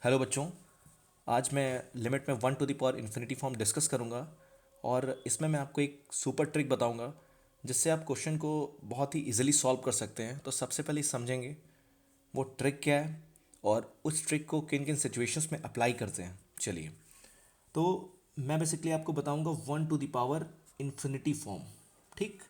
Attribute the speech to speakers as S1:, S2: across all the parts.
S1: Hello बच्चों। आज मैं लिमिट में 1 to the power infinity form discuss करूंगा और इसमें मैं आपको एक सुपर ट्रिक बताऊंगा जिससे आप क्वेश्चन को बहुत ही इजीली सॉल्व कर सकते हैं। तो सबसे पहले समझेंगे वो ट्रिक क्या है और उस ट्रिक को किन किन सिचुएशंस में अप्लाई करते हैं। चलिए, तो मैं बेसिकली आपको बताऊंगा 1 to the power infinity form. ठीक,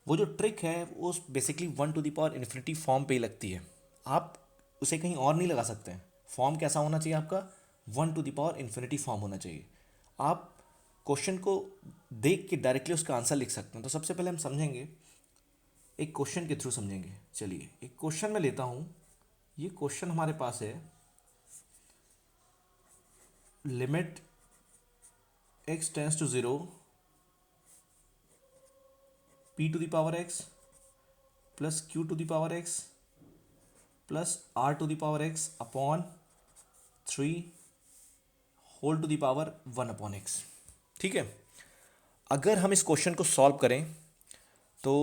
S1: वो जो ट्रिक है वो basically 1 to the power infinity form पे ही लगती है। आप उसे कहीं और नहीं लगा सकते हैं। फॉर्म कैसा होना चाहिए आपका? 1 to the power infinity form होना चाहिए। आप क्वेश्चन को देख के डायरेक्टली उसका आंसर लिख सकते हैं। तो सबसे पहले हम समझेंगे, एक क्वेश्चन के थ्रू समझेंगे। चलिए, एक क्वेश्चन में लेता हूँ। ये क्वेश्चन हमारे पास है, limit x tends to zero p to the power x plus q to the power x plus r to the power x upon 3 whole to the power 1/x। ठीक है, अगर हम इस क्वेश्चन को सॉल्व करें तो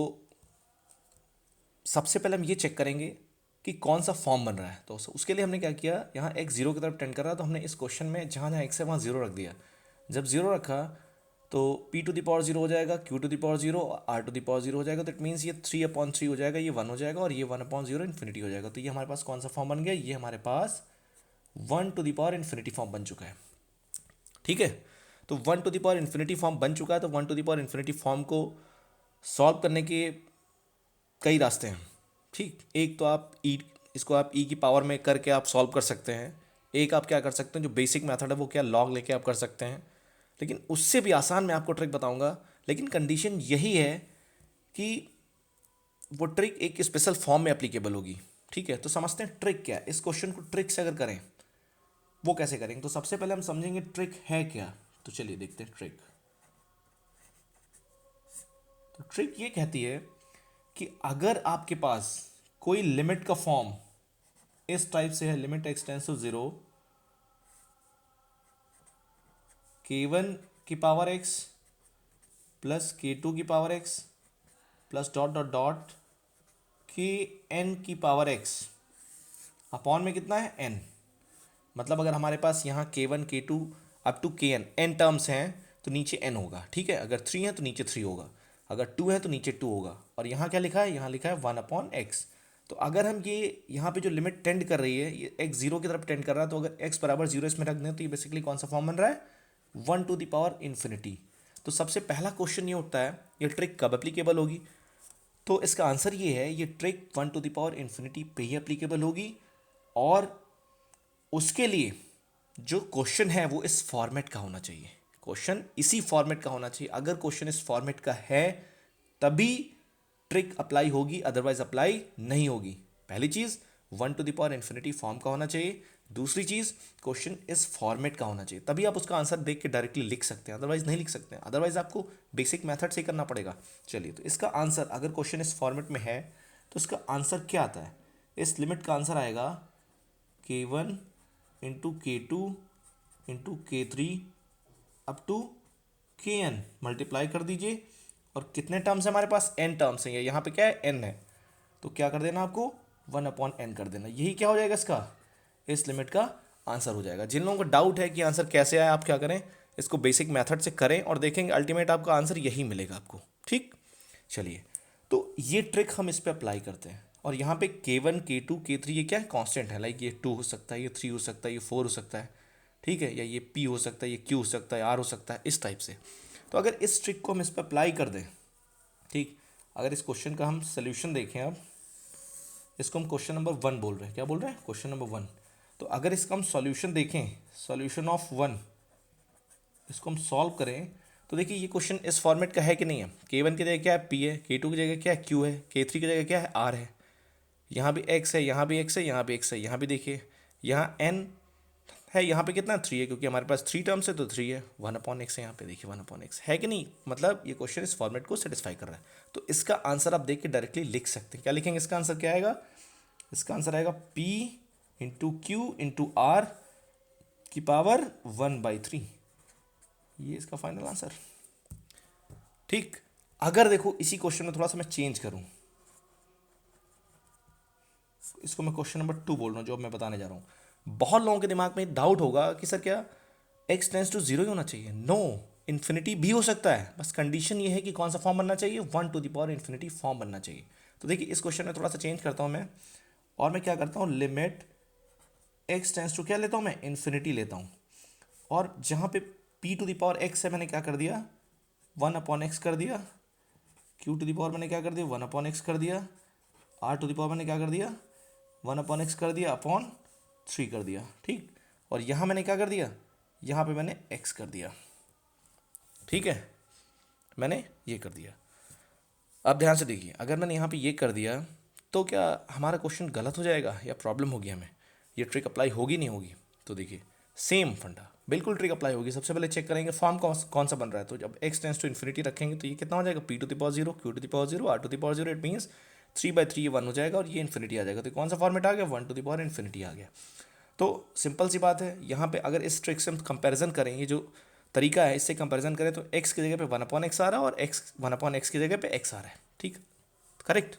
S1: सबसे पहले हम ये चेक करेंगे कि कौन सा फॉर्म बन रहा है। तो उसके लिए हमने क्या किया, यहाँ x जीरो की तरफ टेंड कर रहा है तो हमने इस क्वेश्चन में जहाँ जहाँ x है वहाँ जीरो रख दिया। जब जीरो रखा तो p टू द पावर 0 हो जाएगा, q टू द पावर 0 और r टू द पावर 0 हो जाएगा। तो इट मीन्स ये 3/3 हो जाएगा, ये 1 हो जाएगा और ये 1/0 इन्फिनिटी हो जाएगा। तो ये हमारे पास कौन सा फॉर्म बन गया? ये हमारे पास 1 to the power infinity form बन चुका है। ठीक है, तो 1 to the power infinity form बन चुका है। तो 1 to the power infinity form को सॉल्व करने के कई रास्ते हैं। ठीक, एक तो आप इसको आप ई की पावर में करके आप सॉल्व कर सकते हैं। एक आप क्या कर सकते हैं, जो बेसिक मेथड है वो क्या, लॉग लेके आप कर सकते हैं। लेकिन उससे भी आसान मैं आपको ट्रिक बताऊंगा। लेकिन कंडीशन यही है कि वो ट्रिक एक स्पेशल फॉर्म में एप्लीकेबल होगी। ठीक है, तो समझते हैं ट्रिक क्या है। इस क्वेश्चन को ट्रिक से अगर करें वो कैसे करेंगे, तो सबसे पहले हम समझेंगे ट्रिक है क्या। तो चलिए देखते हैं ट्रिक। तो ट्रिक ये कहती है कि अगर आपके पास कोई लिमिट का फॉर्म इस टाइप से है, limit x tends to zero k1 की पावर x प्लस k2 की power x plus dot dot dot kn की पावर x अपॉन में कितना है, n। मतलब अगर हमारे पास यहाँ k1 k2 up to kn n terms हैं तो नीचे n होगा। ठीक है, अगर 3 है तो नीचे 3 होगा, अगर 2 है तो नीचे 2 होगा। और यहाँ क्या लिखा है, यहाँ लिखा है 1/x। तो अगर हम ये यहाँ पे जो लिमिट टेंड कर रही है, ये x जीरो की तरफ टेंड कर रहा है, तो अगर x बराबर जीरो इसमें रख दें तो ये बेसिकली कौन सा फॉर्म बन रहा है, 1 टू द पावर इन्फिनिटी। तो सबसे पहला क्वेश्चन ये उठता है, ये ट्रिक कब एप्लीकेबल होगी? तो इसका आंसर ये है, ये trick 1 to the power infinity पे ही एप्लीकेबल होगी। और उसके लिए जो क्वेश्चन है वो इस फॉर्मेट का होना चाहिए। क्वेश्चन इसी फॉर्मेट का होना चाहिए। अगर क्वेश्चन इस फॉर्मेट का है तभी ट्रिक अप्लाई होगी, अदरवाइज अप्लाई नहीं होगी। पहली चीज 1 to the power infinity form का होना चाहिए। दूसरी चीज क्वेश्चन इस फॉर्मेट का होना चाहिए, तभी आप उसका आंसर देख के डायरेक्टली लिख सकते हैं, अदरवाइज नहीं लिख सकते हैं। अदरवाइज आपको बेसिक मेथड से ही करना पड़ेगा। चलिए, तो इसका आंसर अगर क्वेश्चन इस फॉर्मेट में है तो इसका आंसर क्या आता है? इस लिमिट का आंसर आएगा k1 into k2 into k3 up to kn। Multiply कर दीजिए और कितने टर्म्स है हमारे पास, n टर्म्स हैं। यहाँ पे क्या है, n है, तो क्या कर देना आपको, 1/n कर देना। यही क्या हो जाएगा इसका, इस लिमिट का आंसर हो जाएगा। जिन लोगों को डाउट है कि आंसर कैसे आया, आप क्या करें, इसको बेसिक मेथड से करें और देखेंगे अल्टीमेट आपका आंसर यही मिलेगा आपको। ठीक, चलिए, तो ये ट्रिक हम इस पर अप्लाई करते हैं। और यहाँ पे k1 k2 k3 ये क्या है, कांस्टेंट है। लाइक ये 2 हो सकता है, ये 3 हो सकता है, ये 4 हो सकता है। ठीक है, या ये p हो सकता है, ये q हो सकता है, r हो सकता है, इस टाइप से। तो अगर इस ट्रिक को हम इस पर अप्लाई कर दें, ठीक, अगर इस क्वेश्चन का हम सोल्यूशन देखें, अब इसको हम क्वेश्चन नंबर 1 बोल रहे हैं। क्या बोल रहे हैं, क्वेश्चन नंबर 1। तो अगर इसका हम सॉल्यूशन देखें, सॉल्यूशन ऑफ 1, इसको हम सॉल्व करें तो देखिए ये क्वेश्चन इस फॉर्मेट का है कि नहीं है। k1 की जगह क्या है, p है, k2 की जगह क्या है, q है, k3 की जगह क्या है, r है। यहाँ भी x है, यहाँ भी x है, यहाँ भी x है। यहाँ भी देखिए यहाँ n है, यहाँ पे कितना 3 है, क्योंकि हमारे पास 3 टर्म्स है तो 3 है, 1/x है। यहाँ पे देखिए 1/x है कि नहीं। मतलब ये क्वेश्चन इस फॉर्मेट को सेटिस्फाई कर रहा है। तो इसका आंसर आप देख के डायरेक्टली लिख सकते हैं। क्या लिखेंगे, इसका आंसर क्या आएगा, इसका आंसर आएगा p into Q into R की पावर 1/3। ये इसका फाइनल आंसर। ठीक, अगर देखो इसी क्वेश्चन में थोड़ा सा मैं चेंज करूं, इसको मैं क्वेश्चन नंबर 2 बोल रहा हूं जो अब मैं बताने जा रहा हूं। बहुत लोगों के दिमाग में डाउट होगा कि सर क्या x टेंस टू जीरो ही होना चाहिए? नो, इन्फिनिटी भी हो सकता है, बस कंडीशन ये है कि कौन सा फॉर्म बनना चाहिए, 1⁻∞ फॉर्म बनना चाहिए। तो देखिए इस क्वेश्चन में थोड़ा सा चेंज करता हूँ मैं, और मैं क्या करता हूँ, लिमिट x टेंस टू क्या लेता हूँ मैं, इन्फिनिटी लेता हूँ, और जहाँ पे p⁻x है मैंने क्या कर दिया, 1/x कर दिया, q⁻ मैंने क्या कर दिया, 1/x कर दिया, r⁻ मैंने क्या कर दिया, 1/x कर दिया, अपॉन 3 कर दिया, ठीक। और यहाँ मैंने क्या कर दिया, यहाँ पे मैंने x कर दिया, ठीक है, मैंने ये कर दिया। अब ध्यान से देखिए, अगर मैंने यहाँ पे ये कर दिया तो क्या हमारा क्वेश्चन गलत हो जाएगा या प्रॉब्लम होगी, हमें ये ट्रिक अप्लाई होगी नहीं होगी? तो देखिए सेम फंडा, बिल्कुल ट्रिक अप्लाई होगी। सबसे पहले चेक करेंगे फॉर्म कौन सा बन रहा है। तो जब x टेंस टू इन्फिनिटी रखेंगे तो ये कितना हो जाएगा, p⁻0 q⁻0 r⁻0, it means 3/3 ये 1 हो जाएगा और ये इन्फिनिटी आ जाएगा। तो कौन सा फॉर्मेट आ गया, 1⁻∞ आ गया। तो सिंपल सी बात है, यहाँ पे अगर इस ट्रिक से हम कंपैरिजन करें, ये जो तरीका है इससे कंपैरिजन करें, तो x की जगह पे 1/x आ रहा है और 1/x की जगह पे x आ रहा है, ठीक, करेक्ट।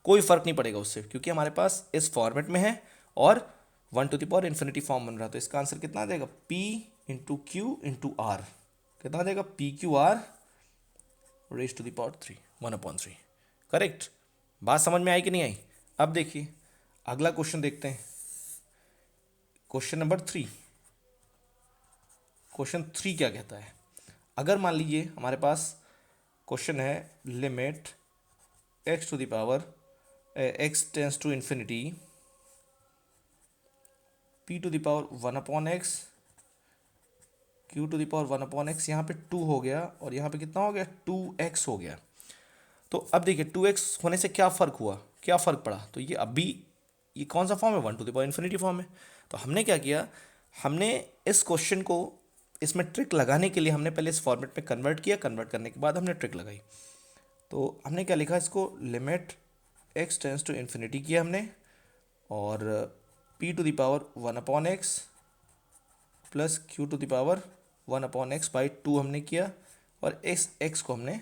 S1: कोई फर्क नहीं पड़ेगा उससे, क्योंकि हमारे पास इस फॉर्मेट में है और 1⁻∞ फॉर्म बन रहा है। तो इसका आंसर कितना आ जाएगा, p into Q into R, कितना आ जाएगा, PQR raise to the power 3, 1/3, correct. बात समझ में आई कि नहीं आई? अब देखिए अगला क्वेश्चन देखते हैं, क्वेश्चन नंबर 3। क्वेश्चन 3 क्या कहता है, अगर मान लीजिए हमारे पास क्वेश्चन है limit x to the power x tends to infinity p to the power 1/x q to the power 1/x, यहाँ पे 2 हो गया और यहाँ पे कितना हो गया, 2x हो गया। तो अब देखिए 2x होने से क्या फ़र्क हुआ, क्या फ़र्क पड़ा, तो ये अभी ये कौन सा फॉर्म है, 1⁻∞ फॉर्म है। तो हमने क्या किया, हमने इस क्वेश्चन को इसमें ट्रिक लगाने के लिए हमने पहले इस फॉर्मेट में कन्वर्ट किया, कन्वर्ट करने के बाद हमने ट्रिक लगाई। तो हमने क्या लिखा, इसको limit x tends to infinity किया हमने, और p to the power 1/x plus q to the power 1/x/2 हमने किया, और इस x को हमने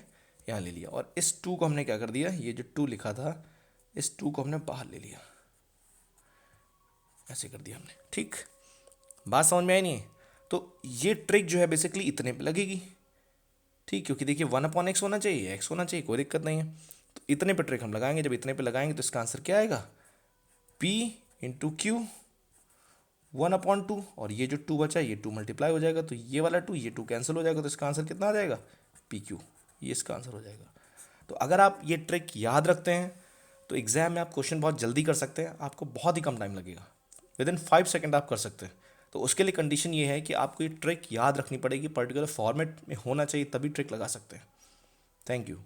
S1: यहाँ ले लिया, और इस 2 को हमने क्या कर दिया, ये जो 2 लिखा था इस 2 को हमने बाहर ले लिया, ऐसे कर दिया हमने, ठीक। बात समझ में आई नहीं है? तो ये ट्रिक जो है बेसिकली इतने पे लगेगी, ठीक, क्योंकि देखिए 1/x होना चाहिए, x होना चाहिए, कोई दिक्कत नहीं है। तो इतने पे ट्रिक हम लगाएंगे, जब इतने पे लगाएंगे तो इसका आंसर क्या आएगा, p इंटू क्यू 1/2, और ये जो 2 बचा ये 2 मल्टीप्लाई हो जाएगा, तो ये वाला 2 ये 2 कैंसिल हो जाएगा, तो इसका आंसर कितना आ जाएगा, PQ, ये इसका आंसर हो जाएगा। तो अगर आप ये ट्रिक याद रखते हैं तो एग्जाम में आप क्वेश्चन बहुत जल्दी कर सकते हैं, आपको बहुत ही कम टाइम लगेगा, विद इन 5 सेकेंड आप कर सकते हैं। तो उसके लिए कंडीशन ये है कि आपको ये ट्रिक याद रखनी पड़ेगी, पर्टिकुलर फॉर्मेट में होना चाहिए, तभी ट्रिक लगा सकते हैं। Thank you.